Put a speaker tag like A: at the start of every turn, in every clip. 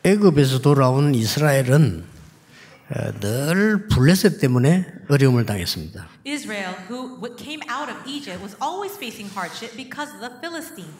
A: 애굽에서 돌아온 이스라엘은 늘 블레셋 때문에 어려움을 당했습니다.
B: Israel, who came out of Egypt, was always facing hardship because of the Philistines.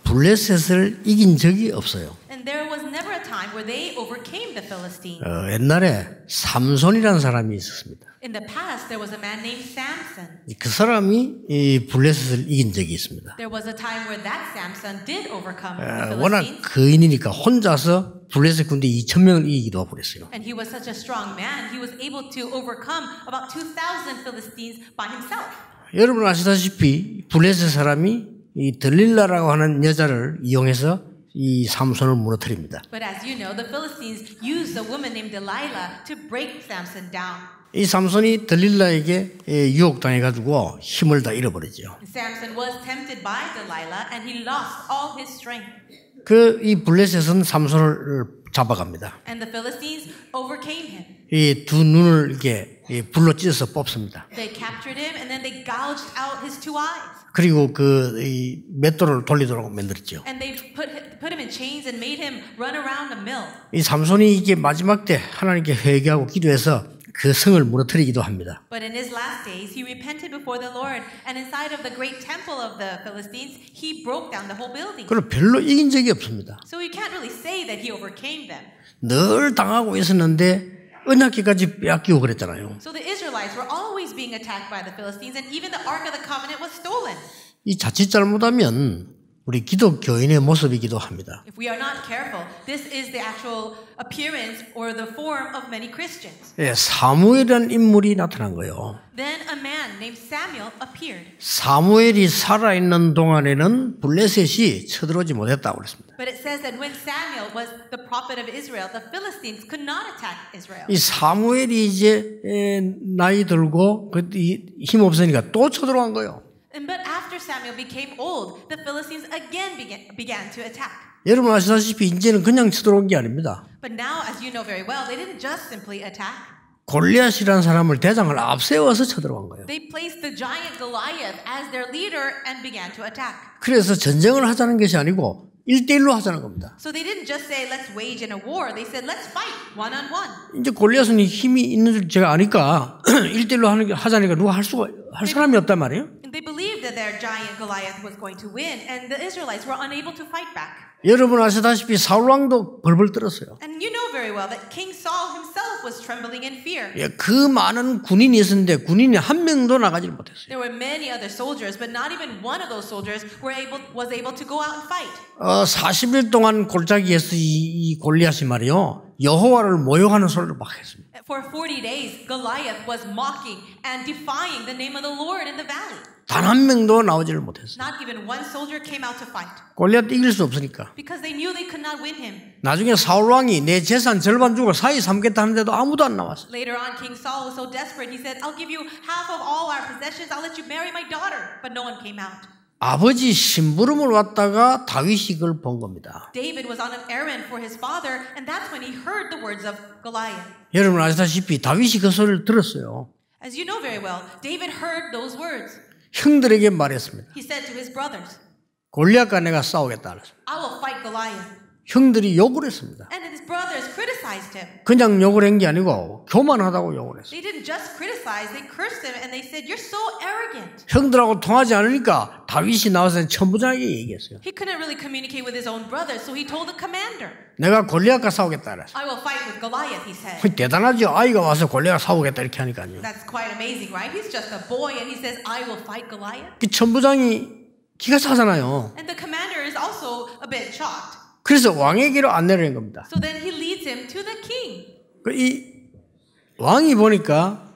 A: 블레셋을 이긴 적이 없어요.
B: And there was never a time where they overcame the Philistines.
A: 옛날에 삼손이라는 사람이 있었습니다.
B: In the past, there was a man named Samson.
A: 그 사람이 이 블레셋을 이긴 적이 있습니다.
B: There was a time where that Samson did overcome the
A: 워낙
B: Philistines.
A: 거인이니까 혼자서 블레셋 군대 2,000명을 이기기도 하고 그랬어요.
B: And he was such a strong man, he was able to overcome about 2,000 Philistines by himself.
A: 여러분 아시다시피 블레셋 사람이 이 들릴라라고 하는 여자를 이용해서 이 삼손을 무너뜨립니다.
B: But as you know, the Philistines used a woman named Delilah to break Samson down.
A: 이 삼손이 들릴라에게 유혹당해가지고 힘을 다 잃어버리죠.
B: Samson was tempted by Delilah and he lost all his strength.
A: 이 블레셋은 삼손을 잡아갑니다.
B: And the Philistines overcame him.
A: 이 두 눈을 이렇게 불로 찢어서 뽑습니다.
B: They captured him and then they gouged out his two eyes.
A: 그리고 이 맷돌을 돌리도록 만들었죠.
B: And they put him in chains and made him run around a mill.
A: 이 삼손이 이게 마지막 때 하나님께 회개하고 기도해서 그 성을 무너뜨리기도 합니다.
B: But in his last days, he repented before the Lord, and inside of the great temple of the Philistines, he broke down the whole building.
A: 그걸 별로 이긴 적이 없습니다.
B: So you can't really say that he overcame them.
A: 늘 당하고 있었는데 언약궤까지 빼앗기고 그랬잖아요.
B: So the Israelites were always being attacked by the Philistines, and even the Ark of the Covenant was stolen.
A: 이 자칫 잘못하면 우리 기독교인의 모습이기도 합니다.
B: If we are not careful, this is the actual appearance or the form of many Christians.
A: 사무엘이라는 인물이 나타난 거예요.
B: Then a man named Samuel appeared.
A: 사무엘이 살아있는 동안에는 블레셋이 쳐들어오지 못했다고 그랬습니다.
B: But it says that when Samuel was the prophet of Israel, the Philistines could not attack Israel.
A: 이 사무엘이 이제 나이 들고 힘 없으니까 또 쳐들어간 거예요.
B: But after Samuel became old, the Philistines again began to attack.
A: 여러분 아시다시피 이제는 그냥 쳐들어온 게 아닙니다.
B: But now, as you know very well, they didn't just simply attack.
A: 골리앗이라는 사람을 대장을 앞세워서 쳐들어간 거예요.
B: They placed the giant Goliath as their leader and began to attack.
A: 그래서 전쟁을 하자는 것이 아니고 1대1로 하자는 겁니다.
B: So they didn't just say let's wage in a war. They said let's fight one on one.
A: 이제 골리앗은 힘이 있는 줄 제가 아니까 1대1로 하자니까 누가 할 사람이 없단 말이에요.
B: They believed that their giant Goliath was going to win, and the Israelites were unable to fight back.
A: 여러분 아시다시피 사울 왕도 벌벌 떨었어요.
B: And you know very well that King Saul himself was trembling in fear.
A: 그 많은 군인이 있었는데 군인이 한 명도 나가지 못했어요.
B: There were many other soldiers, but not even one of those soldiers was able to go out and fight.
A: 40일 동안 골짜기에서 이 골리앗이 말이요 여호와를 모욕하는 소리를 막 했습니다.
B: For 40 days, Goliath was mocking and defying the name of the Lord in the valley.
A: 단 한 명도 나오지를 못했어요.
B: Not even one soldier came out to fight.
A: 골리앗 이길 수 없으니까.
B: Because they knew they could not win him.
A: 나중에 사울 왕이 내 재산 절반 주고 사이 삼겠다 하는데도 아무도 안 나왔어요.
B: Later on, King Saul was so desperate, he said, "I'll give you half of all our possessions. I'll let you marry my daughter." But no one came out.
A: 아버지 심부름을 왔다가 다윗이 그걸 본 겁니다.
B: David was on an errand for his father, and that's when he heard the words of Goliath.
A: 여러분 아시다시피 다윗이 그 소리를 들었어요.
B: As you know very well, David heard those words.
A: 형들에게 말했습니다.
B: He said to his brothers,
A: 골리앗과 내가 싸우겠다.
B: I will fight Goliath.
A: 형들이 욕을 했습니다.
B: And his brothers criticized him.
A: 그냥 욕을 한 게 아니고 교만하다고 욕을 했어요.
B: They didn't just criticize, they cursed him and they said, "You're so arrogant."
A: 형들하고 통하지 않으니까 다윗이 나와서 천부장에게 얘기했어요.
B: He couldn't really communicate with his own brothers, so he told the commander,
A: 내가 골리앗과 싸우겠다 그랬어요.
B: "I will fight with Goliath," he said.
A: 대단하죠. 아이가 와서 골리앗 싸우겠다 이렇게 하니까요.
B: That's quite amazing, right? He's just a boy and he says, "I will fight Goliath."
A: 그 천부장이 기가 차잖아요.
B: And the commander is also a bit shocked.
A: 그래서 왕에게로 안내를 한 겁니다.
B: So then he leads him to the king.
A: 이 왕이 보니까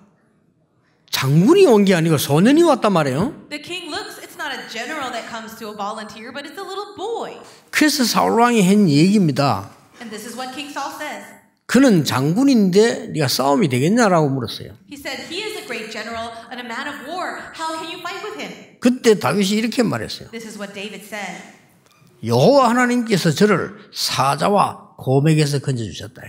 A: 장군이 온 게 아니고 소년이 왔단 말이에요.
B: The king looks, it's not a general that comes to a volunteer, but it's a little boy.
A: 그래서 사울 왕이 한 얘기입니다.
B: And this is what King Saul says.
A: 그는 장군인데 네가 싸움이 되겠냐라고 물었어요.
B: He said, he is a great general and a man of war. How can you fight with him?
A: 그때 다윗이 이렇게 말했어요.
B: This is what David said.
A: 여호와 하나님께서 저를 사자와 곰에게서 건져주셨다.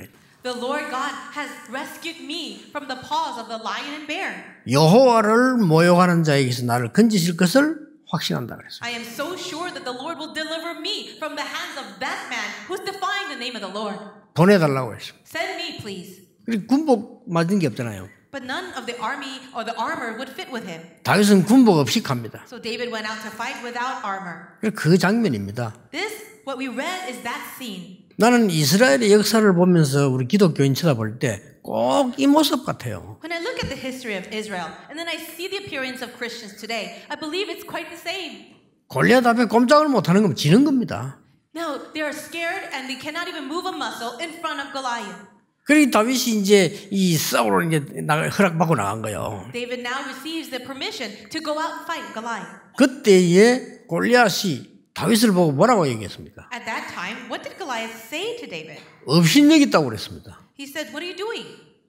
B: The Lord God has rescued me from the paws of the lion and bear.
A: 여호와를 모욕하는 자에게서 나를 건지실 것을 확신한다 그랬어요.
B: I am so sure that the Lord will deliver me from the hands of that man who's defying the name of the Lord.
A: 보내달라고 했어요.
B: Send me, please.
A: 그리고 군복 맞은 게 없잖아요.
B: But none of the army or the armor would fit with him.
A: 다윗은 군복 없이 갑니다.
B: So David went out to fight without armor.
A: 그 장면입니다.
B: This, what we read, is that scene.
A: 나는 이스라엘의 역사를 보면서 우리 기독교인 쳐다볼 때 꼭 이 모습 같아요.
B: When I look at the history of Israel and then I see the appearance of Christians today, I believe it's quite the same.
A: 골리앗 앞에 꼼짝을 못하는 건 지는 겁니다.
B: Now they are scared and they cannot even move a muscle in front of Goliath.
A: 그리고 다윗이 이제 이 싸우러 이제 허락받고 나간 거예요.
B: David now receives the permission to go out and fight Goliath.
A: 그때에 골리앗이 다윗을 보고 뭐라고 얘기했습니까?
B: At that time, what did Goliath say to David?
A: 업신여겼다고 그랬습니다.
B: He said, "What are you doing?"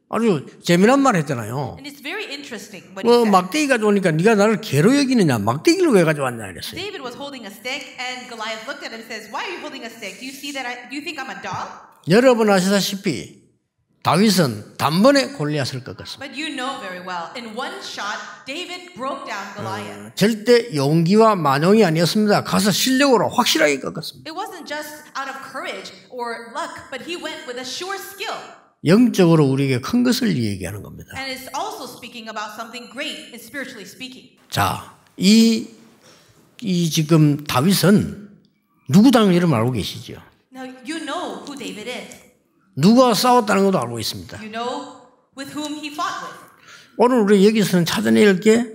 A: 아주 재미난 말 했잖아요.
B: And it's very interesting what he said.
A: 막대기 가져오니까 네가 나를 개로 여기느냐, 막대기를 왜 가져왔냐 이랬어요.
B: David was holding a stick, and Goliath looked at him and says, "Why are you holding a stick? Do you see that? Do you think I'm a dog?"
A: 여러분 아시다시피 다윗은 단번에 골리앗을 꺾었습니다.
B: But you know very well, in one shot, David broke down Goliath.
A: 절대 용기와 만용이 아니었습니다. 가서 실력으로 확실하게 꺾었습니다.
B: It wasn't just out of courage or luck, but he went with a sure skill.
A: 영적으로 우리에게 큰 것을 얘기하는 겁니다.
B: And it's also speaking about something great, and spiritually speaking.
A: 자, 이 지금 다윗은 누구다는 이름 알고 계시죠?
B: Now you know who David is.
A: 누가 싸웠다는 것도 알고 있습니다.
B: You know with whom he fought with.
A: 오늘 우리 여기서는 찾아내야 할 게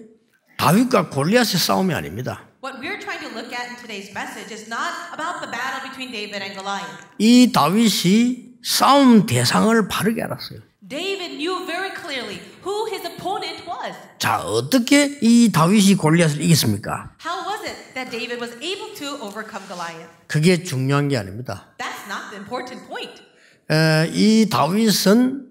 A: 다윗과 골리앗의 싸움이 아닙니다.
B: What we're trying to look at in today's message is not about the battle between David and Goliath.
A: 이 다윗이 싸움 대상을 바르게 알았어요.
B: David knew very clearly who his opponent was.
A: 자, 어떻게 이 다윗이 골리앗을 이겼습니까?
B: How was it that David was able to overcome Goliath?
A: 그게 중요한 게 아닙니다.
B: That's not the important point.
A: 이 다윗은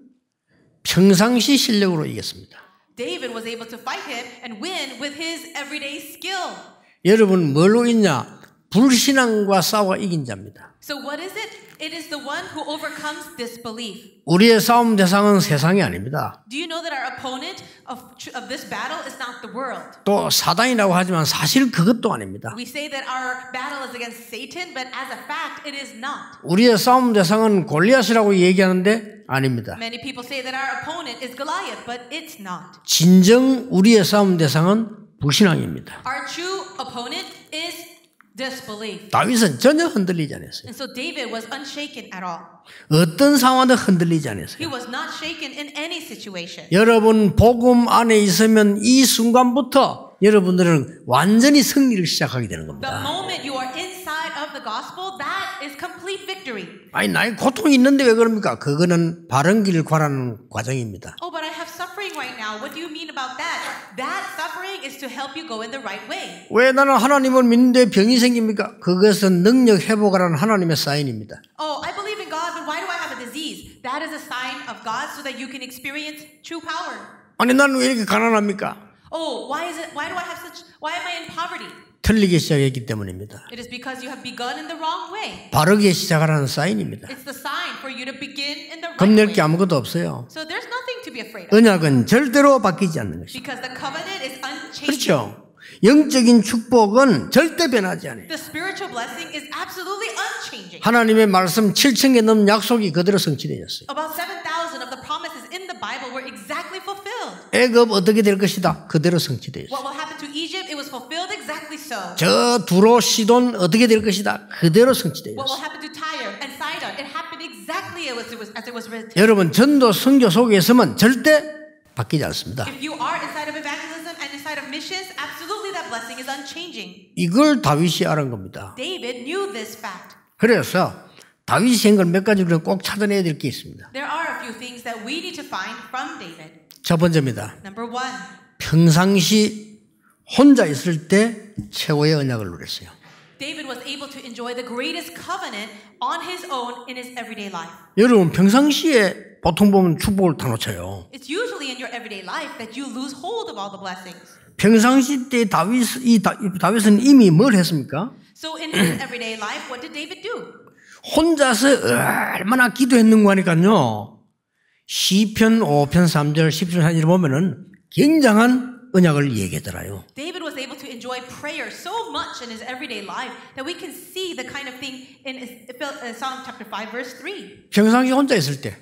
A: 평상시 실력으로 이겼습니다.
B: David was able to fight him and win with his everyday skill.
A: 여러분 뭘로 있냐? 불신앙과 싸워 이긴 자입니다.
B: So what is it? It is the one who overcomes disbelief.
A: 우리의 싸움 대상은 세상이 아닙니다.
B: Do you know that our opponent of this battle is not the world?
A: 또 사단이라고 하지만 사실 그것도 아닙니다.
B: We say that our battle is against Satan, but as a fact, it is not.
A: 우리의 싸움 대상은 골리앗이라고 얘기하는데 아닙니다.
B: Many people say that our opponent is Goliath, but it's not.
A: 진정 우리의 싸움 대상은 불신앙입니다.
B: Our true opponent is disbelief.
A: 다윗은 전혀 흔들리지 않았어요.
B: And so David was unshaken at all.
A: 어떤 상황도 흔들리지 않았어요.
B: He was not shaken in any situation.
A: 여러분 복음 안에 있으면 이 순간부터 여러분들은 완전히 승리를 시작하게 되는
B: The
A: 겁니다.
B: moment you are inside of the gospel, that is complete victory.
A: 아니 나의 고통이 있는데 왜 그럽니까? 그거는 바른 길을 가라는 과정입니다.
B: Oh, but I have suffering right now. What do you mean about that? That suffering is to help you go in the right way.
A: 왜 나는 하나님을 믿는데 병이 생깁니까? 그것은 능력 회복하라는 하나님의 사인입니다.
B: Oh, I believe in God, but why do I have a disease? That is a sign of God so that you can experience true power.
A: 아니 나는 왜 이렇게 가난합니까?
B: Oh, why am I in poverty?
A: 틀리게 시작했기 때문입니다.
B: It is because you have begun in the wrong way.
A: 바르게 시작하라는 사인입니다.
B: It's the sign for you to begin in the right
A: 겁낼
B: way.
A: 게 아무것도 없어요.
B: So there's nothing to be afraid of.
A: 언약은 절대로 바뀌지 않는 것입니다.
B: Because the covenant is unchanging.
A: 그렇죠. 영적인 축복은 절대 변하지 않아요.
B: The spiritual blessing is absolutely unchanging.
A: 하나님의 말씀 7,000개 넘는 약속이 그대로 성취되었어요.
B: About 7,000 of the promises in the Bible were exactly fulfilled.
A: 애굽 어떻게 될 것이다. 그대로 성취되었어요.
B: What will happen to Egypt? It was fulfilled exactly so.
A: 저 두로 시돈 어떻게 될 것이다. 그대로
B: What will
A: 성취되었어요.
B: happen to Tyre and Sidon? It happened exactly as it was written.
A: 여러분 전도 선교 속에 있으면 절대 바뀌지 않습니다.
B: If you are inside of evangelism and inside of missions, absolutely that blessing is unchanging.
A: 이걸 다윗이 알은 겁니다.
B: David knew this fact.
A: 그래서 다윗이 한 걸 몇 가지를 꼭 찾아내야 될 게 있습니다.
B: There are a few things that we need to find from David.
A: 첫 번째입니다.
B: Number one,
A: 평상시 혼자 있을 때 최고의 언약을 누렸어요.
B: David was able to enjoy the greatest covenant on his own in his everyday life.
A: 여러분 평상시에 보통 보면 축복을 다 놓쳐요.
B: It's usually in your everyday life that you lose hold of all the blessings.
A: 평상시 때 다윗은 이미 뭘 했습니까?
B: So in his everyday life, what did David do?
A: 혼자서 얼마나 기도했는가 하니까요. 시편 5편 3절 10절 4절 보면은 굉장한 언약을 얘기하더라요.
B: David was able to enjoy prayer so much in his everyday life that we can see the kind of thing in Psalm chapter 5 verse 3.
A: 평상시 혼자 있을 때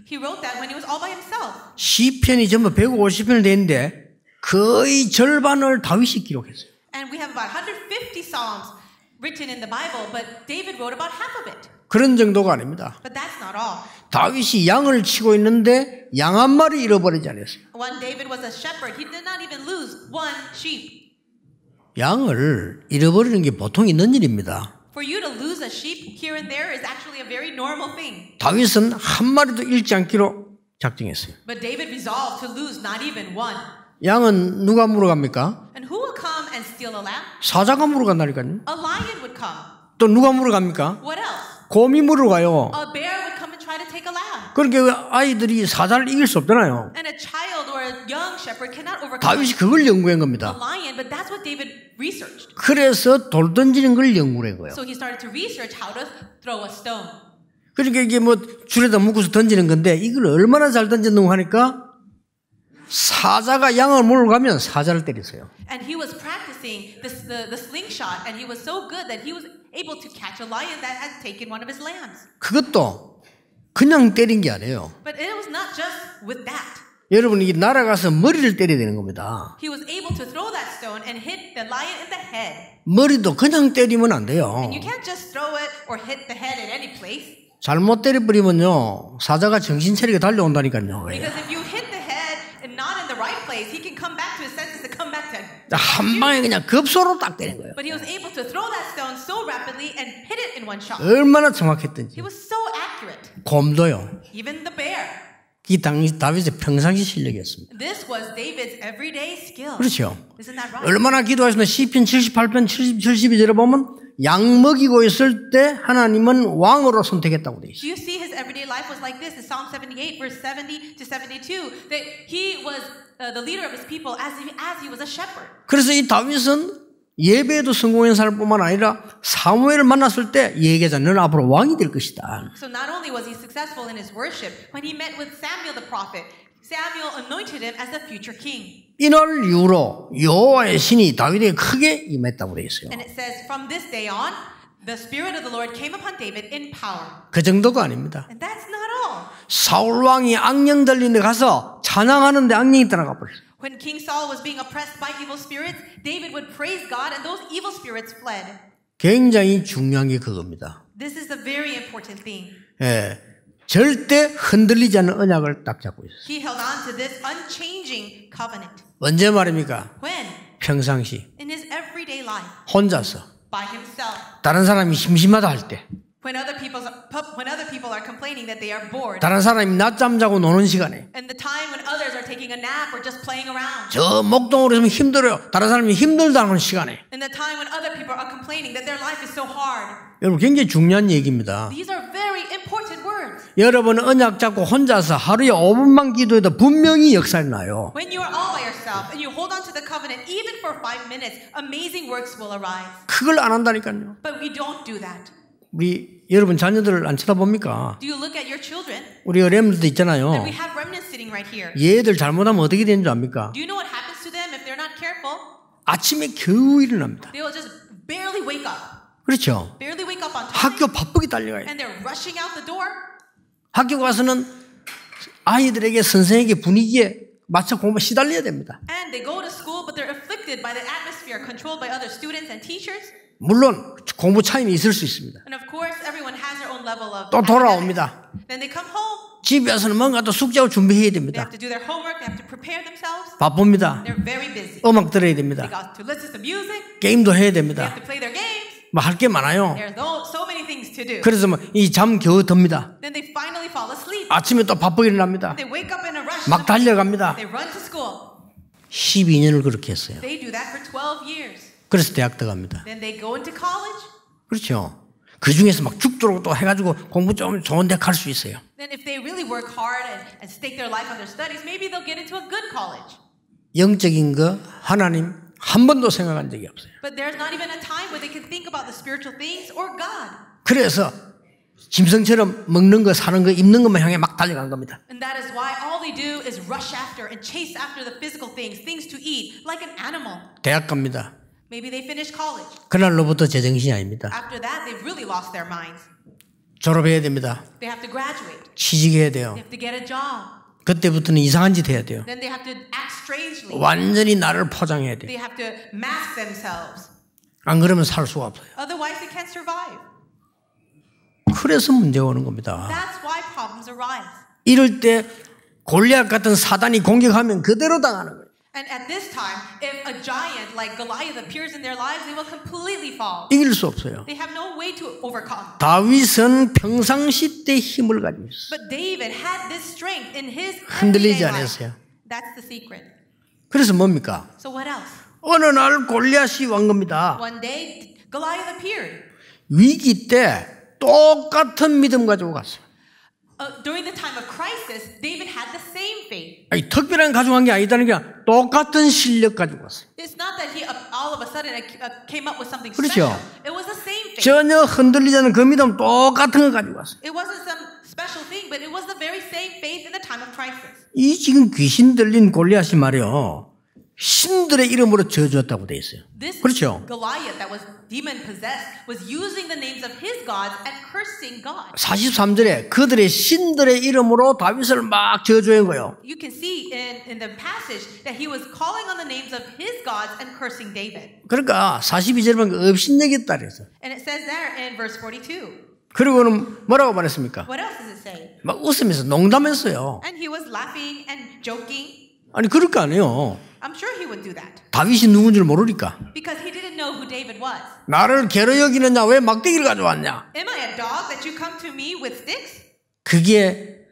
B: He wrote that when he was all by himself.
A: 시편이 전부 150편을 되는데 거의 절반을 다윗이 기록했어요.
B: And we have about 150 psalms written in the Bible, but David wrote about half of it.
A: 그런 정도가 아닙니다.
B: But that's not all.
A: 다윗이 양을 치고 있는데 양 한 마리 잃어버리지 않았어요.
B: When David was a shepherd, he did not even lose one sheep.
A: 양을 잃어버리는 게 보통 있는 일입니다.
B: For you to lose a sheep here and there is actually a very normal thing.
A: 다윗은 한 마리도 잃지 않기로 작정했어요.
B: But David resolved to lose not even one.
A: 양은 누가 물어갑니까?
B: And who will come and steal a lamb?
A: 사자가 물어간다니까요.
B: A lion would come.
A: 또 누가 물어갑니까?
B: What else?
A: 곰이 물어가요.
B: A bear would come and try to take a lamb.
A: 그러니까 아이들이 사자를 이길 수 없잖아요.
B: And a child or a young shepherd cannot overcome
A: 다윗이 그걸 연구한
B: a
A: 겁니다.
B: lion, but that's what David researched.
A: 그래서 돌 던지는 걸 연구한 거예요.
B: So he started to research how to throw a stone.
A: 그러니까 이게 뭐 줄에다 묶어서 던지는 건데 이걸 얼마나 잘 던졌는고 하니까 사자가 양을 몰아가면 사자를 때렸어요.
B: And he was practicing the slingshot, and he was so good that he was able to catch a lion that had taken one of his lambs.
A: 그것도 그냥 때린 게 아니에요.
B: But it was not just with that.
A: 여러분 이게 날아가서 머리를 때려야 되는 겁니다.
B: He was able to throw that stone and hit the lion in the head.
A: 머리도 그냥 때리면 안 돼요.
B: And you can't just throw it or hit the head in any place.
A: 잘못 때려버리면요 사자가 정신 차리게 달려온다니까요.
B: Because if you hit the head and not in the right place, he can come back to his senses and come back to.
A: 한 방에 그냥 급소로 딱 때린 거예요.
B: But he was able to throw that stone so rapidly and hit it in one shot.
A: 얼마나 정확했던지.
B: He was so accurate.
A: 곰도요.
B: Even the bear.
A: 이 당시 다윗의 평상시 실력이었습니다.
B: This was David's everyday skill.
A: 그렇죠.
B: Isn't that right?
A: 얼마나 기도하시나 시편 78편 72절에 보면 양 먹이고 있을 때 하나님은 왕으로 선택했다고 돼 있어요.
B: Do you see his everyday life was like this in Psalm 78 verse 70 to 72 that he was the leader of his people as he was a shepherd.
A: 그래서 이 다윗은 예배에도 성공한 사람뿐만 아니라 사무엘을 만났을 때 얘기하자 너는 앞으로 왕이 될 것이다.
B: So not only was he successful in his worship, when he met with Samuel the prophet, Samuel anointed him as the future king.
A: 이날 이후로 여호와의 신이 다윗에게 크게 임했다고 돼 있어요.
B: And it says from this day on, the spirit of the Lord came upon David in power.
A: 그 정도가 아닙니다.
B: And that's not all.
A: 사울 왕이 악령 들린 데 가서 찬양하는데 악령이 따라가 버렸어요.
B: When King Saul was being oppressed by evil spirits, David would praise God and those evil spirits fled.
A: 굉장히 중요한 게 그겁니다.
B: This is a very important thing.
A: 예, 절대 흔들리지 않는 언약을 딱 잡고 있어요.
B: He held on to this unchanging covenant.
A: 언제 말입니까?
B: When?
A: 평상시
B: In his everyday life.
A: 혼자서
B: By himself.
A: 다른 사람이 심심하다 할 때
B: When other people are complaining that they are bored.
A: 다른 사람이 낮잠 자고 노는 시간에
B: And the time when others are taking a nap or just playing around.
A: 저 목동으로 있으면 힘들어요. 다른 사람이 힘들다는 시간에
B: And the time when other people are complaining that their life is so hard.
A: 여러분 굉장히 중요한 얘기입니다.
B: These are very important words.
A: 여러분 언약 잡고 혼자서 하루에 5분만 기도해도 분명히 역사가 나요.
B: When you are all by yourself and you hold on to the covenant even for 5 minutes, amazing works will arise.
A: 그걸 안 한다니까요.
B: But we don't do that.
A: 우리 여러분 자녀들을 안 쳐다봅니까?
B: Do you look at your children?
A: 우리 어렘들도 있잖아요.
B: And we have remnants sitting right here.
A: 얘들 잘못하면 어떻게 되는 줄 압니까?
B: Do you know what happens to them if they're not careful?
A: 아침에 겨우 일어납니다.
B: They will just barely wake up.
A: 그렇죠.
B: Barely wake up on time.
A: 학교 바쁘게 달려가요.
B: And they're rushing out the door.
A: 학교 가서는 아이들에게 선생에게 분위기에 맞춰 공부 시달려야 됩니다.
B: And they go to school, but they're afflicted by the atmosphere controlled by other students and teachers.
A: 물론 공부 차이는 있을 수 있습니다.
B: And of course, everyone has their own level of.
A: 또 돌아옵니다.
B: Then they come home.
A: 집에 와서는 뭔가 또 숙제하고 준비해야
B: They
A: 됩니다.
B: have to do their homework. They have to prepare themselves.
A: 바쁩니다.
B: They're very busy.
A: 음악 들어야
B: They
A: 됩니다.
B: got to listen to music.
A: 게임도 해야
B: They
A: 됩니다.
B: have to play their games.
A: 뭐 할 게 많아요.
B: There's so many things to do.
A: 그래서 뭐 이 잠 겨우 듭니다.
B: Then they finally fall asleep.
A: 아침에 또 바쁘게 일어납니다.
B: They wake up in a rush.
A: 막 달려갑니다.
B: They run to school.
A: 12년을 그렇게 했어요.
B: They do that for 12 years.
A: 그래서 대학 들어갑니다.
B: Then they go into college.
A: 그렇죠. 그 중에서 막 죽도록 또 해가지고 공부 좀 좋은 데 갈 수 있어요.
B: Then if they really work hard and stake their life on their studies, maybe they'll get into a good college.
A: 영적인 거 하나님 한 번도 생각한 적이 없어요.
B: But there's not even a time where they can think about the spiritual things or God.
A: 그래서 짐승처럼 먹는 거 사는 거 입는 것만 향해 막 달려간 겁니다.
B: And that is why all they do is rush after and chase after the physical things to eat, like an animal.
A: 대학 갑니다.
B: Maybe they finished college.
A: 그날로부터 제정신이 아닙니다.
B: After that, they've really lost their minds.
A: 졸업해야 됩니다.
B: They have to graduate.
A: 취직해야 돼요.
B: They have to get a job.
A: 그때부터는 이상한 짓 해야 돼요.
B: Then they have to act strangely.
A: 완전히 나를 포장해야 돼요.
B: They have to mask themselves.
A: 안 그러면 살 수가 없어요.
B: Otherwise, they can't survive.
A: 그래서 문제가 오는 겁니다.
B: That's why problems arise.
A: 이럴 때 골리앗 같은 사단이 공격하면 그대로 당하는 거예요.
B: And at this time, if a giant like Goliath appears in their lives, they will completely fall.
A: 이길 수 없어요.
B: They have no way to overcome.
A: 다윗은 평상시 때 힘을 가지고 있어요.
B: But David had this strength in his
A: 흔들리지
B: everyday life.
A: 않았어요.
B: That's the secret.
A: 그래서 뭡니까?
B: So what else?
A: 어느 날 골리앗이 왕 겁니다.
B: One day, Goliath appeared.
A: 위기 때 똑같은 믿음 가지고 갔어요.
B: During the time of crisis, David had the same faith.
A: 아니, 특별한 가져간 게 아니다는 게 똑같은 실력 가지고 왔어요.
B: It's not that he all of a sudden came up with something
A: 그렇죠.
B: special. It was the same faith.
A: 전혀 흔들리지 않은 그 믿음 똑같은 거 가지고 왔어요.
B: It wasn't some special thing, but it was the very same faith in the time of crisis.
A: 이 지금 귀신 들린 골리앗이 말이요. 신들의 이름으로 저주했다고 돼 있어요.
B: This
A: 그렇죠.
B: Goliath that was demon possessed was using the names of his gods and cursing God.
A: 43절에 그들의 신들의 이름으로 다윗을 막 저주한 거예요.
B: You can see in the passage that he was calling on the names of his gods and cursing David.
A: 그러니까 42절에 보면 업신여겼다 그랬어요.
B: And it says there in verse 42.
A: 그리고는 뭐라고 말했습니까?
B: What else does it say?
A: 막 웃으면서 농담했어요.
B: And he was laughing and joking.
A: 아니 그럴 거 아니에요.
B: I'm sure he would do that.
A: 다윗이 누군 줄 모르니까.
B: Because he didn't know who David was.
A: 나를 괴로 여기느냐 왜 막대기를 가져왔냐.
B: Am I a dog that you come to me with sticks?
A: 그게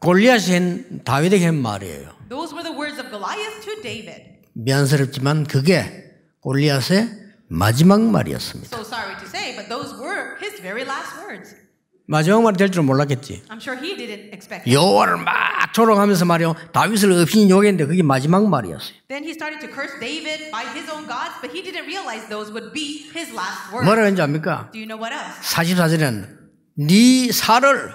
A: 골리앗이 한 다윗에게 한 말이에요.
B: Those were the words of Goliath to David.
A: 미안스럽지만 그게 골리앗의 마지막 말이었습니다.
B: So sorry to say, but those were his very last words.
A: 마지막 말이 될 줄 몰랐겠지.
B: I'm sure he didn't expect that.
A: 여호와를 막 조롱하면서 말이요. 다윗을 업신이 욕했는데 그게 마지막 말이었어요.
B: Then he started to curse David by his own gods, but he didn't realize those would be his last words.
A: 뭐라고 했는지 압니까?
B: Do you know what else?
A: 44절에는 네 살을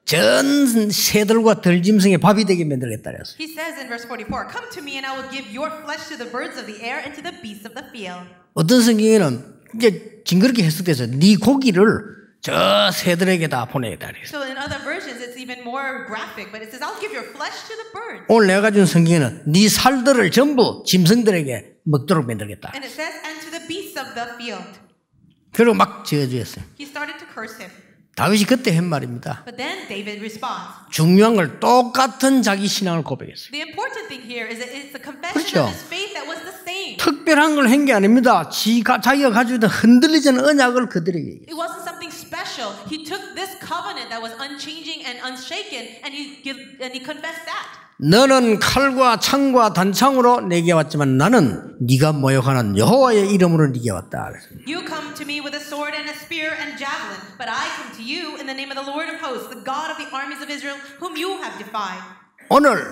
A: 전 새들과 들짐승의 밥이 되게 만들겠다 그랬어요.
B: He says in verse 44, Come to me and I will give your flesh to the birds of the air and to the beasts of the field.
A: 어떤 성경에는 이제 징그럽게 해석돼서 네 고기를 저 새들에게 다 보내겠다 그랬어요.
B: So in other versions it's even more graphic, but it says, I'll give your flesh to the birds.
A: 오늘 내가 가진 성경에는 네 살들을 전부 짐승들에게 먹도록 만들겠다.
B: And it says, and to the beasts of the field.
A: 그리고 막 저주했어요.
B: He started to curse him.
A: 다윗이 그때 한 말입니다.
B: But then David responds.
A: 중요한 걸 똑같은 자기 신앙을 고백했어요.
B: The important thing here is that it's the confession
A: 그렇죠.
B: of his faith that was the same.
A: 특별한 걸 한 게 아닙니다. 자기가 가지고 있던 흔들리지 않는 언약을 그들에게 얘기했어요.
B: It wasn't something special. He took this covenant that was unchanging and unshaken and he confessed that.
A: 너는 칼과 창과 단창으로 내게 왔지만 나는 네가 모욕하는 여호와의 이름으로 네게 왔다.
B: You come to me with a sword and a spear and javelin, but I come to you in the name of the Lord of hosts, the God of the armies of Israel, whom you have defied.
A: 오늘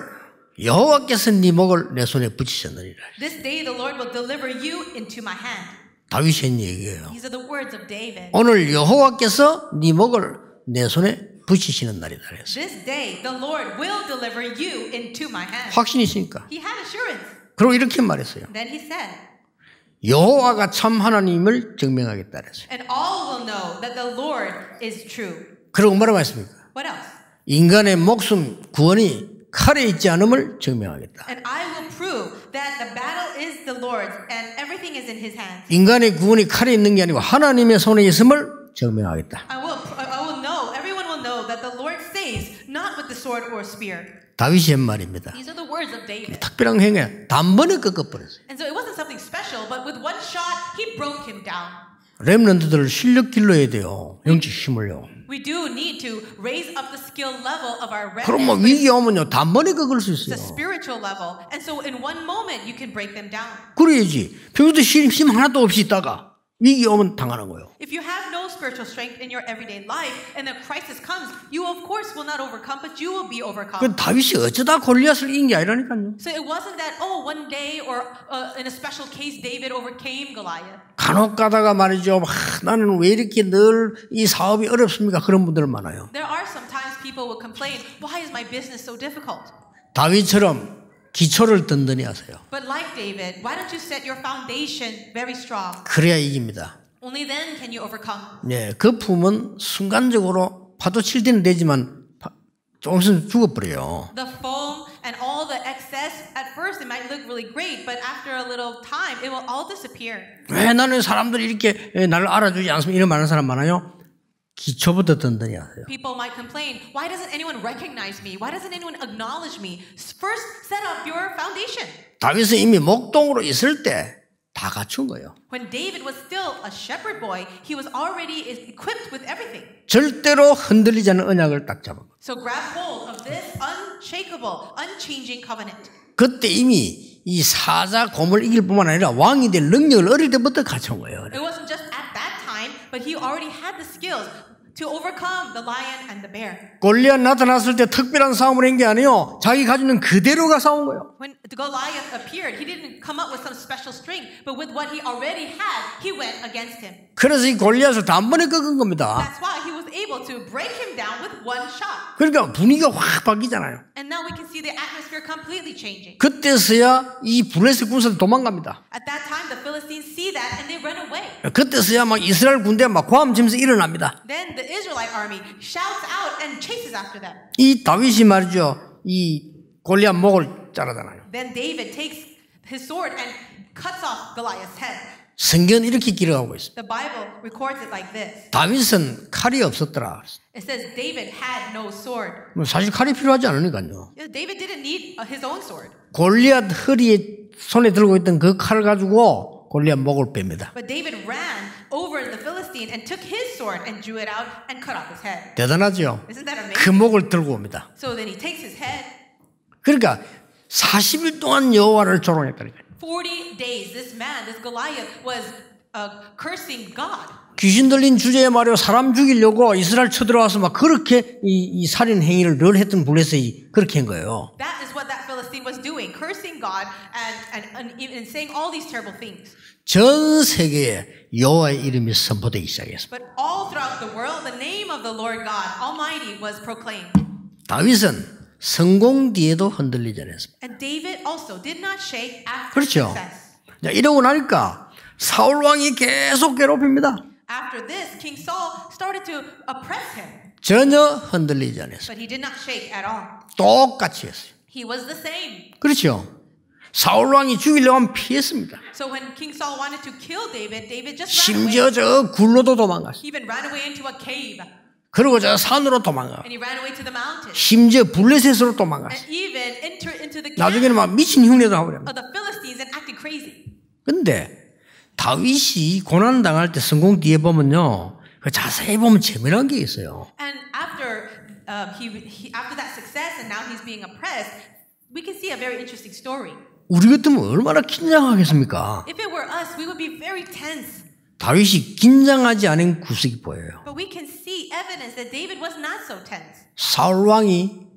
A: 여호와께서 네 목을 내 손에 붙이셨느니라.
B: This day the Lord will deliver you into my hand.
A: 다윗이 한 얘기예요.
B: These are the words of David.
A: 오늘 여호와께서 네 목을 내 손에 붙이시는 날이다. 그랬어요.
B: This day the Lord will deliver you into my hand.
A: 확신이 있으니까.
B: He had assurance.
A: 그리고 이렇게 말했어요.
B: Then he said,
A: 여호와가 참 하나님을 증명하겠다. 그랬어요.
B: and all will know that the Lord is true.
A: 그리고 뭐라고 했습니까?
B: What else?
A: 인간의 목숨 구원이 칼에 있지 않음을 증명하겠다.
B: And I will prove that the battle is the Lord's and everything is in his hands.
A: 인간의 구원이 칼에 있는 게 아니고 하나님의 손에 있음을 증명하겠다.
B: I will know, everyone will know that the Lord saves not with the sword or spear.
A: 다윗이 한 말입니다.
B: These are the words of David.
A: 특별한 행위 단번에 꺾어버렸어요.
B: And so it wasn't something special, but with one shot, he broke him down.
A: 렘넌트들 실력 길러야 돼요. 영적 힘을요.
B: We do need to raise up the skill level of our
A: 그럼 뭐
B: remnant.
A: 위기 오면요 단번에 꺾을 수
B: It's a
A: 있어요.
B: spiritual level. And so in one moment, you can break them down.
A: 그래야지. 평소에 힘 하나도 없이 있다가 위기 오면 당하는 거예요.
B: If you have no spiritual strength in your everyday life and the crisis comes, you of course will not overcome, but you will be overcome.
A: 그 다윗이 어쩌다 골리앗을 이긴 게 아니라니까요.
B: So it wasn't that, one day or in a special case, David overcame Goliath.
A: 간혹 가다가 말이죠. 나는 왜 이렇게 늘 이 사업이 어렵습니까? 그런 분들 많아요.
B: There are sometimes people will complain, why is my business so difficult?
A: 다윗처럼 기초를 든든히 하세요.
B: But like David, why don't you set your foundation very strong?
A: 그래야 이깁니다.
B: Only then can you overcome.
A: 네, 거품은 순간적으로 파도 칠 때는 되지만 조금 있으면 죽어버려요.
B: The foam and all the excess, at first it might look really great, but after a little time, it will all disappear.
A: 왜 나는 사람들이 이렇게 나를 알아주지 않습니까? 이런 많은 사람 많아요. 기초부터 든든히 하세요.
B: People might complain, why doesn't anyone recognize me? Why doesn't anyone acknowledge me? First, set up your foundation.
A: 다윗은 이미 목동으로 있을 때 다 갖춘 거예요.
B: When David was still a shepherd boy, he was already equipped with everything.
A: 절대로 흔들리지 않는 언약을 딱 잡은 거예요.
B: So grab hold of this unshakable, unchanging covenant.
A: 그때 이미 이 사자 곰을 이길 뿐만 아니라 왕이 될 능력을 어릴 때부터 갖춘 거예요.
B: It wasn't just at that time, but he already had the skills to overcome the lion and the bear.
A: 골리앗 나타났을 때 특별한 싸움을 한 게 아니에요. 자기 가지고 있는 그대로가 싸운 거예요.
B: When Goliath appeared, he didn't come up with some special strength, but with what he already had, he went against him.
A: 그래서 이 골리앗을 단번에 꺾은 겁니다.
B: That's why he was able to break him down with one shot.
A: 그러니까 분위기가 확 바뀌잖아요.
B: And now we can see the atmosphere completely changing.
A: 그때서야 이 블레셋 군사들 도망갑니다.
B: At that time, the Philistines see that and they run away.
A: 그때서야 막 이스라엘 군대가 막 고함치면서 일어납니다.
B: Then the Israelite army shouts out and chases after them.
A: 이 다윗이 말이죠. 이 골리앗 목을 자르잖아요.
B: Then David takes his sword and cuts off Goliath's head.
A: 성경은 이렇게 기록하고 있습니다.
B: The Bible records it like this.
A: 다윗은 칼이 없었더라.
B: It says David had no sword.
A: 사실 칼이 필요하지 않으니까요.
B: David didn't need his own sword.
A: 골리앗 허리에 손에 들고 있던 그 칼을 가지고 골리앗 목을 뺍니다.
B: But David ran over the Philistine and took his sword and drew it out and cut off his head.
A: 대단하죠?
B: Isn't that
A: 그
B: amazing?
A: 목을 들고 옵니다.
B: So then he takes his head.
A: 그러니까 40일 동안 여호와를 조롱했다니까요.
B: 40 days, this man, this Goliath, was cursing God.
A: 귀신 들린 주제에 말이요 사람 죽이려고 이스라엘 쳐들어와서 막 그렇게 이 살인 행위를 늘 했던 블레셋이 그렇게 한 거예요.
B: That is what that Philistine was doing, cursing God and saying all these terrible things.
A: 전 세계에 여호와의 이름이 선포되기 시작했습니다.
B: But all throughout the world, the name of the Lord God Almighty was proclaimed.
A: 다윗은 성공 뒤에도 흔들리지 않았습니다.
B: And David also did not shake after
A: 그렇죠.
B: success.
A: 자, 이러고 나니까 사울 왕이 계속 괴롭힙니다.
B: After this, King Saul started to oppress him,
A: 전혀 흔들리지 않았어요.
B: but he did not shake at all.
A: 똑같이 했어요.
B: He was the same.
A: 그렇죠. 사울 왕이 죽이려고 하면 피했습니다.
B: So when King Saul wanted to kill David, David just ran away.
A: 심지어 저 굴로도 도망갔어요.
B: He even ran away into a cave,
A: 그리고 저 산으로 도망가.
B: and he ran away to the mountain,
A: 심지어 블레셋으로 도망갔어요.
B: and even entered into the camp
A: 나중에는 막 미친 흉내도 하고 그래요.
B: of the Philistines and acted crazy.
A: 근데 다윗이 고난 당할 때 성공 뒤에 보면요, 그 자세히 보면 재미난 게 있어요.
B: And after after that success, and now he's being oppressed, we can see a very interesting story.
A: 우리 같으면 얼마나 긴장하겠습니까?
B: If it were us, we would be very tense.
A: 다윗이 긴장하지 않은 구석이 보여요.
B: But we can see evidence that David was not so tense.
A: 사울 왕이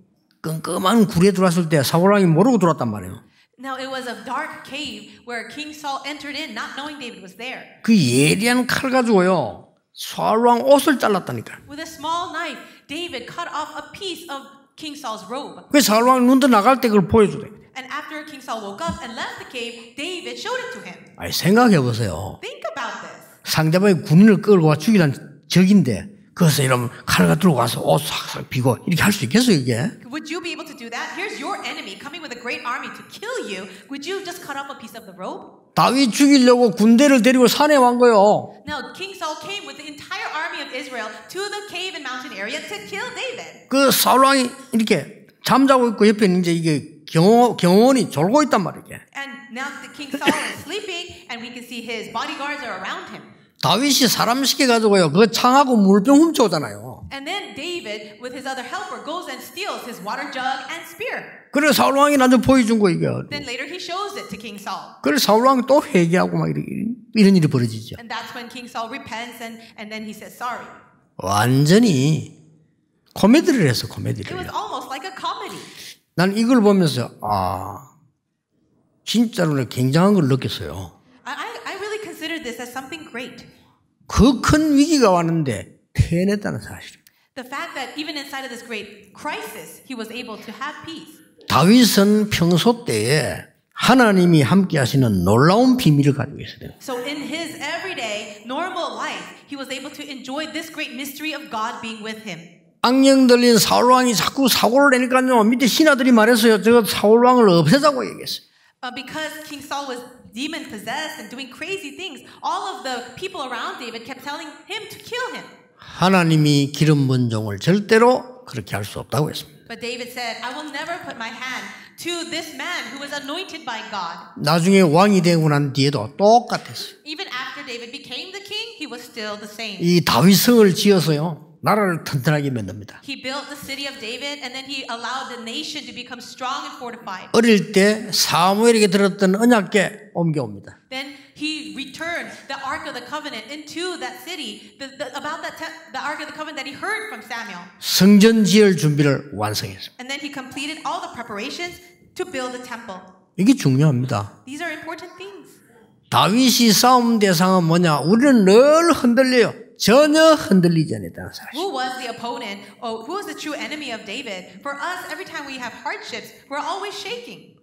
A: 끔끔한 굴에 들어왔을 때 사울 왕이 모르고 들어왔단 말이에요.
B: Now it was a dark cave where King Saul entered in, not knowing David was there.
A: 그 예리한 칼 가지고요, 사울 왕 옷을 잘랐다니까.
B: With a small knife, David cut off a piece of King Saul's robe.
A: 그 사울 왕 눈 떠 나갈 때 그걸 보여주래.
B: And after King Saul woke up and left the cave, David showed it to him.
A: 아니 생각해 보세요.
B: Think about this.
A: 상대방이 군인을 끌고 와 죽이란 적인데 그래서 이러면 칼을 들고 와서 옷 싹싹 비고 이렇게 할 수 있겠어요 이게?
B: Would you be able to do that? Here's your enemy coming with a great army to kill you. Would you just cut off a piece of the robe?
A: 다윗 죽이려고 군대를 데리고 산에 온 거요.
B: Now King Saul came with the entire army of Israel to the cave and mountain area to kill David.
A: 그 사울 왕이 이렇게 잠자고 있고 옆에 이제 이게 경호원이 졸고 있단 말이에요.
B: And now the King Saul is sleeping, and we can see his bodyguards are around him.
A: 다윗이 사람 시켜가지고요, 그 창하고 물병 훔쳐오잖아요.
B: And then David, with his other helper, goes and steals his water jug and spear.
A: 그래서 사울 왕이 나중에 보여준 거 이게.
B: Then later he shows it to King Saul.
A: 그래서 사울 왕이 또 회개하고 막 이런 일이 벌어지죠.
B: And that's when King Saul repents and then he says sorry.
A: 완전히 코미디를 했어,
B: It
A: 코미디를.
B: was almost like a comedy.
A: 난 이걸 보면서 진짜로 굉장한 걸 느꼈어요.
B: I really consider this as something great.
A: 그 큰 위기가 왔는데 태어났다는 사실.
B: The fact that even inside of this great crisis, he was able to have peace.
A: 다윗은 평소 때에 하나님이 함께 하시는 놀라운 비밀을 가지고 있어요.
B: So in his everyday normal life, he was able to enjoy this great mystery of God being with him.
A: 악령 들린 사울 왕이 자꾸 사고를 내니까요. 밑에 신하들이 말했어요. 저 사울 왕을 없애자고 얘기했어요.
B: Because King Saul was demon possessed and doing crazy things, all of the people around David kept telling him to kill him.
A: 하나님이 기름 부은 종을 절대로 그렇게 할 수 없다고 했습니다.
B: But David said, I will never put my hand to this man who was anointed by God.
A: 나중에 왕이 되고 난 뒤에도 똑같았어요.
B: Even after David became the king, he was still the same.
A: 이 다윗성을 지어서요. 나라를 튼튼하게 만듭니다.
B: He built the city of David and then he allowed the nation to become strong and fortified.
A: 어릴 때 사무엘에게 들었던 언약궤 옮겨옵니다.
B: Then he returned the Ark of the Covenant into that city, about the Ark of the Covenant that he heard from Samuel.
A: 성전 지을 준비를 완성했습니다.
B: And then he completed all the preparations to build the temple.
A: 이게 중요합니다.
B: These are important things.
A: 다윗이 싸움 대상은 뭐냐? 우리는 늘 흔들려요. 전혀 흔들리지 않았다는 사실.
B: Who was the opponent? Oh, who was the true enemy of David? For us, every time we have hardships, we're always shaking.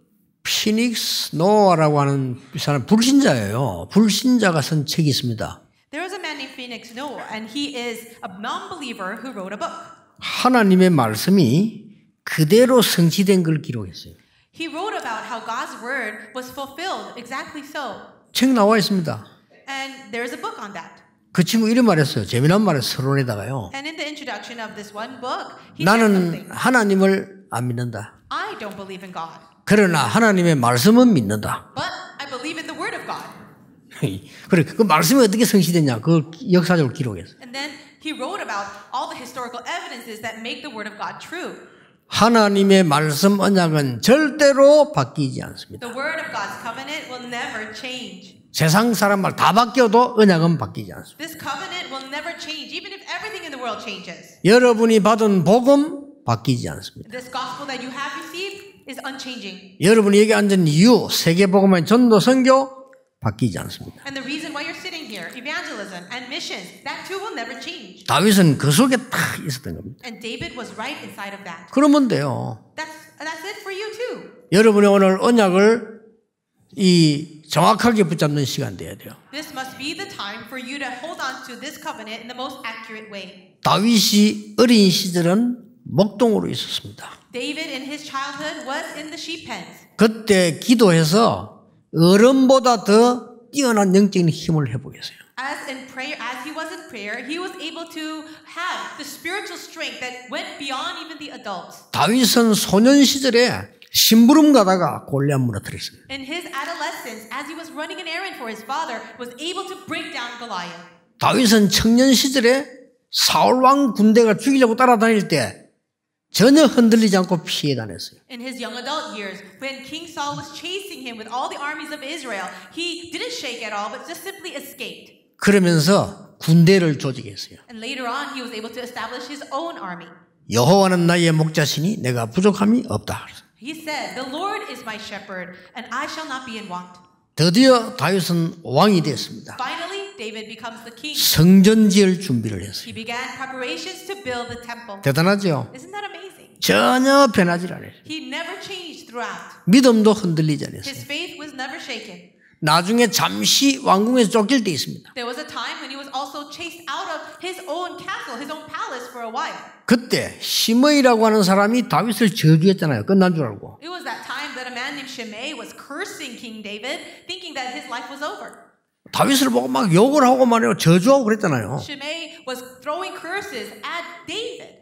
A: 피닉스 노아라고 하는 사람 불신자예요. 불신자가 쓴 책이 있습니다.
B: There is a man named Phoenix Noah, and he is a non-believer who wrote a book.
A: 하나님의 말씀이 그대로 성취된 걸 기록했어요.
B: He wrote about how God's word was fulfilled exactly so.
A: 책 나와 있습니다.
B: And there is a book on that.
A: 그 친구 이런 말했어요. 재미난 말을 서론에다가요.
B: And in the introduction of this one book, he said
A: 나는
B: something.
A: 하나님을 안 믿는다.
B: I don't believe in God,
A: 그러나 하나님의 말씀은 믿는다.
B: but I believe in the word of God.
A: 그래, 그 말씀이 어떻게 성취됐냐? 그 역사적으로 기록했어요.
B: And then he wrote about all the historical evidences that make the word of God true.
A: 하나님의 말씀 언약은 절대로 바뀌지 않습니다.
B: The word of God's covenant will never change.
A: 세상 사람 말 다 바뀌어도 언약은 바뀌지 않습니다.
B: This covenant will never change, even if everything in the world changes.
A: 여러분이 받은 복음 바뀌지 않습니다.
B: This gospel that you have received is unchanging.
A: 여러분이 여기 앉은 이유, 세계복음의 전도 선교 바뀌지 않습니다.
B: And the reason why you're sitting here, evangelism and missions, that too will never change.
A: 다윗은 그 속에 딱 있었던 겁니다.
B: And David was right inside of that.
A: 그러면 돼요.
B: That's it for you too.
A: 여러분이 오늘 언약을 정확하게 붙잡는 시간 돼야 돼요.
B: This must be the time for you to hold on to this covenant in the most accurate way.
A: 다윗이 어린 시절은 목동으로 있었습니다.
B: David in his childhood was in the sheep pens.
A: 그때 기도해서 어른보다 더 뛰어난 영적인 힘을 회복했어요.
B: As he was in prayer, he was able to have the spiritual strength that went beyond even the adults.
A: 다윗은 소년 시절에 심부름 가다가 골리앗 무너뜨렸어요.
B: In his adolescence, as he was running an errand for his father, was able to break down Goliath.
A: 다윗은 청년 시절에 사울 왕 군대가 죽이려고 따라다닐 때 전혀 흔들리지 않고 피해 다녔어요.
B: In his young adult years, when King Saul was chasing him with all the armies of Israel, he didn't shake at all, but just simply escaped.
A: 그러면서 군대를 조직했어요.
B: And later on, he was able to establish his own army.
A: 여호와는 나의 목자시니 내가 부족함이 없다.
B: He said, "The Lord is my shepherd, and I shall not be in want."
A: 드디어 다윗은 왕이 됐습니다.
B: Finally, David becomes the king.
A: 성전 지을 준비를 했어요.
B: He began preparations to build the temple.
A: 대단하죠?
B: Isn't that amazing?
A: 전혀 변하지 않아요.
B: He never changed throughout.
A: 믿음도 흔들리지
B: His
A: 않았어요.
B: faith was never shaken.
A: 나중에 잠시 왕궁에서 쫓길 때 있습니다.
B: There was a time when he was also chased out of his own castle, his own palace for a while.
A: 그때 시므이라고 하는 사람이 다윗을 저주했잖아요. 끝난 줄 알고.
B: It was that time that a man named Shimei was cursing King David, thinking that his life was over.
A: 다윗을 보고 막 욕을 하고 말이에요. 저주하고 그랬잖아요.
B: Shimei was throwing curses at David.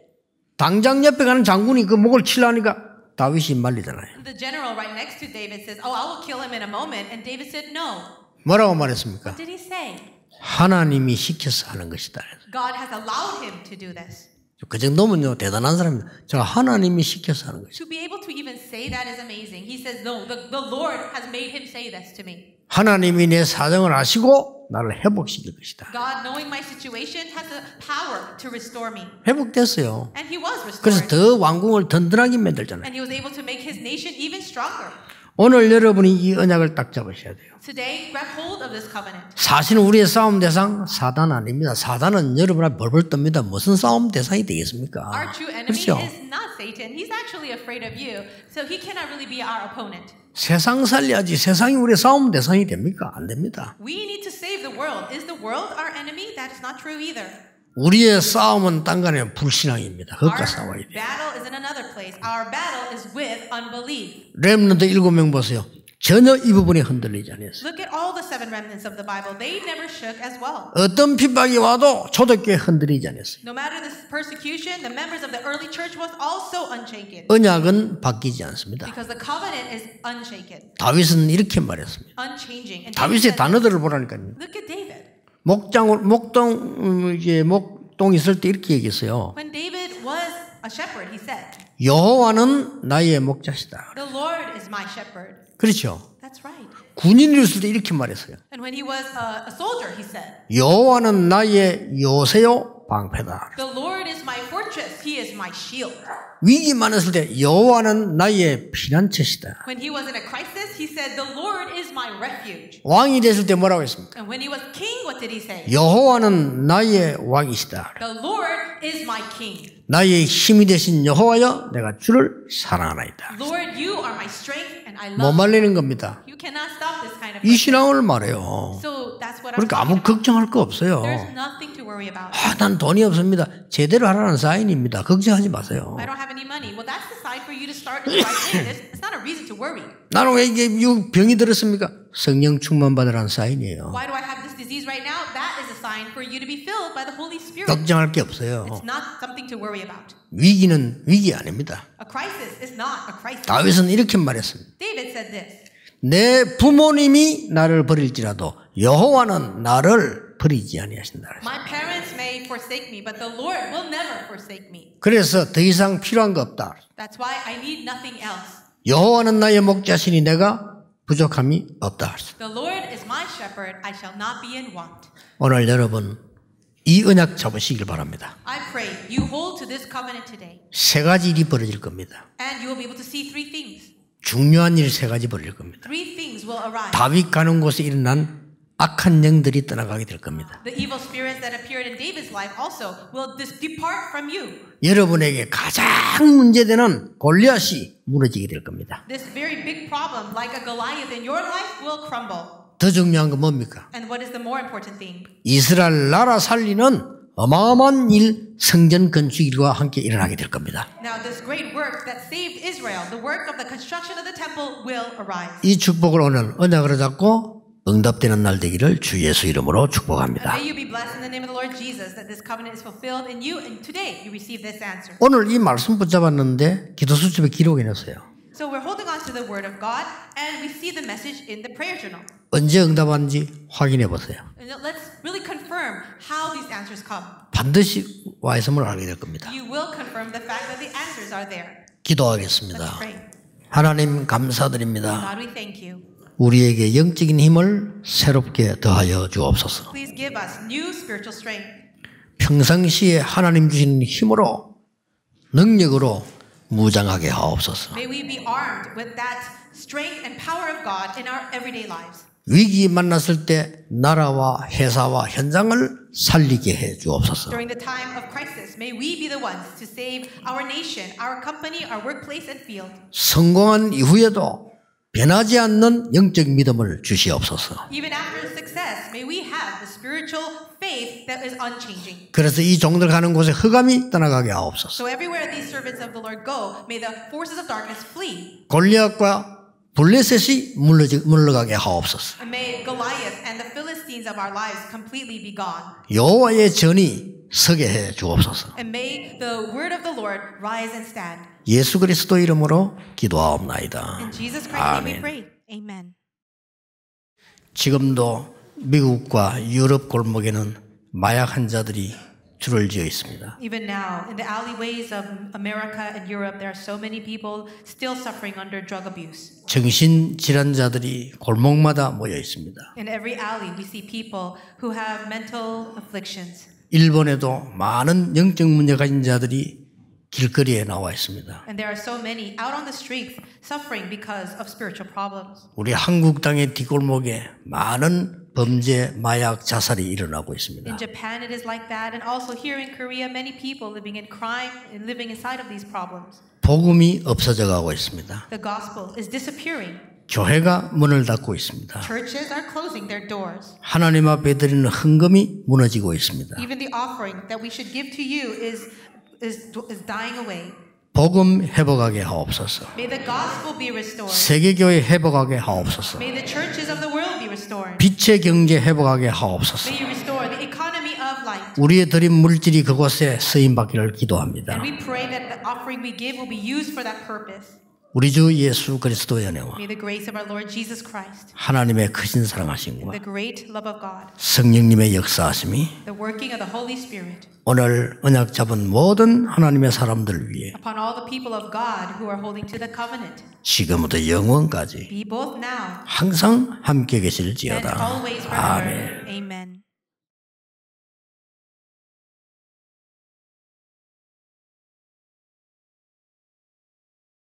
A: 당장 옆에 가는 장군이 그 목을 치려니까 다윗이 말리잖아요.
B: The general right next to David says, "Oh, I will kill him in a moment." And David said, "No."
A: 뭐라고 말했습니까?
B: What did he say?
A: 하나님이 시켜서 하는 것이다.
B: God has allowed him to do this.
A: 그 정도면요 대단한 사람입니다. 제가 하나님이 시켜서 하는 것이다.
B: To be able to even say that is amazing. He says, "No, the Lord has made him say this to me."
A: 하나님이 내 사정을 아시고 나를 회복시킬 것이다.
B: God, knowing my situation, has the power to restore me.
A: 회복됐어요.
B: And he was
A: 그래서
B: restored.
A: 더 왕궁을 든든하게 만들잖아요.
B: And he was able to make his nation even stronger.
A: 오늘 여러분이 이 언약을 딱 잡으셔야 돼요.
B: Today, grab hold of this covenant.
A: 사실은 우리의 싸움 대상 사단 아닙니다. 사단은 여러분 앞에 벌벌 뜹니다. 무슨 싸움 대상이 되겠습니까?
B: Our true enemy
A: 그렇죠?
B: is not Satan. He's actually afraid of you. So he cannot really be our opponent.
A: 세상 살려야지 세상이 우리의 싸움 대상이 됩니까? 안 됩니다.
B: We need to save the world. Is the world our enemy? That is not true either.
A: 우리의 싸움은 딴 간에 불신앙입니다. 그것과 싸워야 돼요.
B: battle is in another place. Our battle is with unbelief.
A: 렘넌트 7명 보세요. 전혀 이 부분이 흔들리지 않았어요.
B: Look at all the 7 remnants of the Bible. They never shook as well.
A: 어떤 핍박이 와도 초대교회 흔들리지 않았어요.
B: No matter the persecution, the members of the early church was also unshaken.
A: 언약은 바뀌지 않습니다.
B: Because the covenant is unshaken.
A: 다윗은 이렇게 말했습니다.
B: Unchanging. And
A: 다윗의 단어들을 보라니까요.
B: look at David.
A: 목동 있을 때 이렇게 얘기했어요.
B: When David was a shepherd, he said,
A: 여호와는 나의 목자시다.
B: The Lord is my shepherd.
A: 그렇죠.
B: That's right.
A: 군인이었을 때 이렇게 말했어요.
B: And when he was a soldier, he said,
A: 여호와는 나의 요새요 방패다.
B: The Lord is my fortress. He is my shield.
A: 위기 많았을 때 여호와는 나의 피난처시다.
B: When he was in a crisis, he said, The Lord is my refuge.
A: 왕이 됐을 때 뭐라고 했습니까?
B: And when he was king, what did he say?
A: 여호와는 나의 왕이시다.
B: The Lord is my king.
A: 나의 힘이 되신 여호와여 내가 주를 사랑하나이다.
B: Lord, you are my strength and I
A: 못
B: love you.
A: 말리는 겁니다.
B: You cannot stop this kind of
A: 이 신앙을 말해요.
B: So that's what I'm
A: 그러니까 아무
B: talking about.
A: 걱정할 거 없어요.
B: There's nothing to worry about.
A: 난 돈이 없습니다. 제대로 하라는 사인입니다. 걱정하지 마세요.
B: I don't have any money. Well, that's the sign for you to start in the right thing. It's not a reason to worry.
A: 나는 왜 이게 병이 들었습니까? 성령 충만 받으라는 사인이에요.
B: Why do I have this disease right now? That is a sign for you to be filled by the Holy Spirit.
A: 걱정할 게 없어요.
B: It's not something to worry about.
A: 위기는 위기 아닙니다.
B: A crisis is not a crisis.
A: 다윗은 이렇게 말했습니다.
B: David said this.
A: 내 부모님이 나를 버릴지라도 여호와는 나를 버리지 아니하신다.
B: My parents may forsake me, but the Lord will never forsake me.
A: 그래서 더 이상 필요한 거 없다.
B: That's why I need nothing else.
A: 여호와는 나의 목자시니 내가 부족함이 없다.
B: The Lord is my shepherd. I shall not be in want.
A: 오늘 여러분 이 언약 잡으시길 바랍니다.
B: I pray you hold to this covenant today,
A: 세 가지 일이 벌어질 겁니다.
B: and you will be able to see 3 things.
A: 중요한 일 세 가지 벌어질 겁니다.
B: 3 things will arise.
A: 다윗 가는 곳에 일어난 악한 영들이 떠나가게 될 겁니다.
B: The evil spirits that appeared in David's life also will depart from you.
A: 여러분에게 가장 문제되는 골리앗이 무너지게 될 겁니다.
B: This very big problem, like a Goliath in your life, will crumble.
A: 더 중요한 건 뭡니까?
B: And what is the more important thing?
A: 이스라엘 나라 살리는 어마어마한 일, 성전 건축 일과 함께 일어나게 될 겁니다.
B: Now, this great work that saved Israel, the work of the construction of the temple, will arise.
A: 이 축복을 오늘 언약으로 잡고 응답되는 날 되기를 주 예수 이름으로 축복합니다.
B: May you be blessed in the name of the Lord Jesus, that this covenant is fulfilled in you, and today you receive this answer.
A: 오늘 이 말씀 붙잡았는데 기도 수첩에 기록해놨어요.
B: So we're holding on to the word of God, and we see the message in the prayer journal.
A: 언제 응답한지 확인해 보세요.
B: And let's really confirm how these answers come.
A: 반드시 와 있음을 알게 될 겁니다.
B: You will confirm the fact that the answers are there.
A: 기도하겠습니다.
B: Let's pray.
A: 하나님 감사드립니다.
B: God, we thank you.
A: 우리에게 영적인 힘을 새롭게 더하여 주옵소서.
B: Please give us new spiritual strength.
A: 평상시에 하나님 주시는 힘으로 능력으로 무장하게 하옵소서.
B: May we be armed with that strength and power of God in our everyday lives.
A: 위기 만났을 때 나라와 회사와 현장을 살리게 해 주옵소서.
B: During the time of crisis, may we be the ones to save our nation, our company, our workplace and field.
A: 성공한 이후에도 변하지 않는 영적 믿음을 주시옵소서.
B: Even after success, may we have the spiritual faith that is unchanging.
A: 그래서 이 종들 가는 곳에 흑암이 떠나가게 하옵소서.
B: So everywhere these servants of the Lord go, may the forces of darkness flee.
A: 골리앗과 블레셋이 물러가게 하옵소서.
B: And may Goliath and the Philistines of our lives completely be gone.
A: 여호와의 전이 서게 해 주옵소서.
B: And may the word of the Lord rise and stand.
A: 예수 그리스도 이름으로 기도하옵나이다.
B: In Jesus Christ's name we
A: 아멘.
B: pray. Amen.
A: 지금도 미국과 유럽 골목에는 마약 환자들이 줄을 지어 있습니다.
B: Even now, in the alleyways of America and Europe, there are so many people still suffering under drug abuse.
A: 정신질환자들이 골목마다 모여 있습니다.
B: In every alley, we see people who have mental afflictions.
A: 일본에도 많은 영적 문제 가진 자들이 길거리에 나와 있습니다.
B: And there are so many out on the streets suffering because of spiritual problems.
A: 우리 한국 땅의 뒷골목에 많은 범죄, 마약, 자살이 일어나고 있습니다.
B: In Japan, it is like that, and also here in Korea, many people living in crime and living inside of these problems.
A: 복음이 없어져 가고 있습니다.
B: The gospel is disappearing.
A: 교회가 문을 닫고 있습니다.
B: Churches are closing their doors.
A: 하나님 앞에 드리는 헌금이 무너지고 있습니다.
B: Even the offering that we should give to you is dying away.
A: 복음 회복하게 하옵소서.
B: May the gospel be restored.
A: 세계교회 회복하게 하옵소서.
B: May the churches of the world be restored.
A: 빛의 경제 회복하게 하옵소서.
B: May you restore the economy of light.
A: 우리의 드린 물질이 그곳에 쓰임받기를 기도합니다.
B: And we pray that the offering we give will be used for that purpose.
A: 우리 주 예수 그리스도의 은혜와
B: May the grace of our Lord Jesus Christ,
A: 하나님의 크신 사랑하심과
B: the great love of God,
A: 성령님의 역사하심이
B: the working of the Holy Spirit,
A: 오늘 언약 잡은 모든 하나님의 사람들을 위해
B: upon all the people of God who are holding to the covenant,
A: 지금부터 영원까지
B: be both now
A: 항상 함께
B: and
A: 계실지어다.
B: always
A: 아멘.
B: forever. Amen.